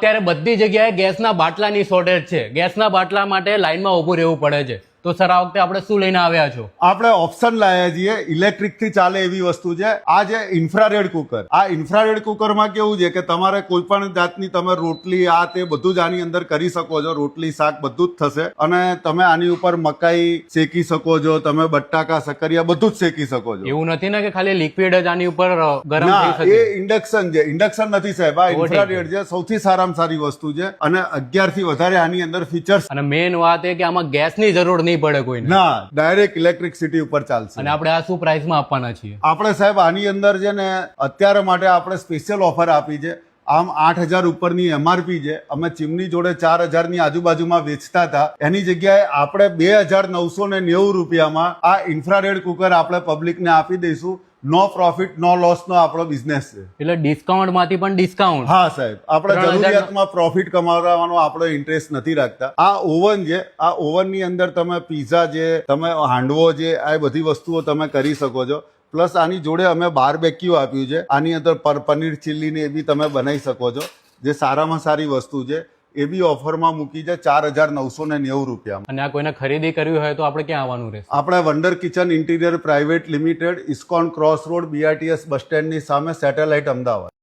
અત્યારે બધી જગ્યાએ ગેસના બાટલાની શોર્ટેજ છે. ગેસના બાટલા માટે લાઈનમાં ઊભું રહેવું પડે છે. તો સર આ વખતે આપણે શું લઈને આવ્યા છો? આપણે ઓપ્શન લાયા છીએ ઇલેક્ટ્રિક થી ચાલે એવી વસ્તુ છે. આ જે ઇન્ફ્રારેડ કુકર, આ ઇન્ફ્રારેડ કુકરમાં કેવું છે કે તમારે કોઈ પણ જાતની તમે રોટલી આ તે બધું જ આની અંદર કરી શકો છો. રોટલી શાક બધું જ થશે અને તમે આની ઉપર મકાઈ શેકી શકો છો, તમે બટાકા સકરિયા બધું જ શેકી શકો છો. એવું નથી ને કે ખાલી લિક્વિડ જ આની ઉપર ગરમ ના, થઈ શકે? એ ઇન્ડક્શન છે. ઇન્ડક્શન નથી સાહેબ, આ ઇન્ફ્રારેડ છે. સૌથી સારામાં સારી વસ્તુ છે અને 11 થી વધારે આની અંદર ફીચર્સ. અને મેઇન વાત એ કે આમાં ગેસની જરૂર નહીં પડે કોઈને. ના, ડાયરેક્ટ ઇલેક્ટ્રિસિટી ઉપર ચાલશે. અને આપણે આ શું પ્રાઇસમાં આપવાના છીએ? આપણે સાહેબ આની અંદર છે ને અત્યારે માટે આપણે સ્પેશિયલ ઓફર આપી છે. આમ 8,000 ઉપરની એમઆરપી છે. અમે ચીમની જોડે 4,000 ની આજુબાજુમાં વેચતા હતા, એની જગ્યાએ આપણે 2,990 રૂપિયામાં આ ઇન્ફ્રારેડ કુકર આપણે પબ્લિકને આપી દઈશું. નો પ્રોફિટ નો લોસ નો આપણો બિઝનેસ છે. એટલે ડિસ્કાઉન્ટ માંથી પણ ડિસ્કાઉન્ટ? હા સાહેબ, આપણે 3,000 જરૂરિયાતમાં પ્રોફિટ કમાવાનો આપણો ઇન્ટરેસ્ટ નથી રાખતા. આ ઓવન છે, આ ઓવન ની અંદર તમે પીઝા છે, તમે હાંડવો છે, આ બધી વસ્તુઓ તમે કરી શકો છો. પ્લસ આની જોડે અમે બારબેક્યુ આપ્યું છે. આની અંદર પનીર ચીલી ને એ બી તમે બનાવી શકો છો, જે સારામાં સારી વસ્તુ છે. એ બી ઓફરમાં મૂકી છે 4,990 રૂપિયામાં. અને આ કોઈને ખરીદી કરવી હોય તો આપણે ક્યાં આવવાનું રહેશે? આપણે wonder kitchen interior private limited, ISKCON cross road, BRTS બસ સ્ટેન્ડની સામે, સેટેલાઇટ, અમદાવાદ.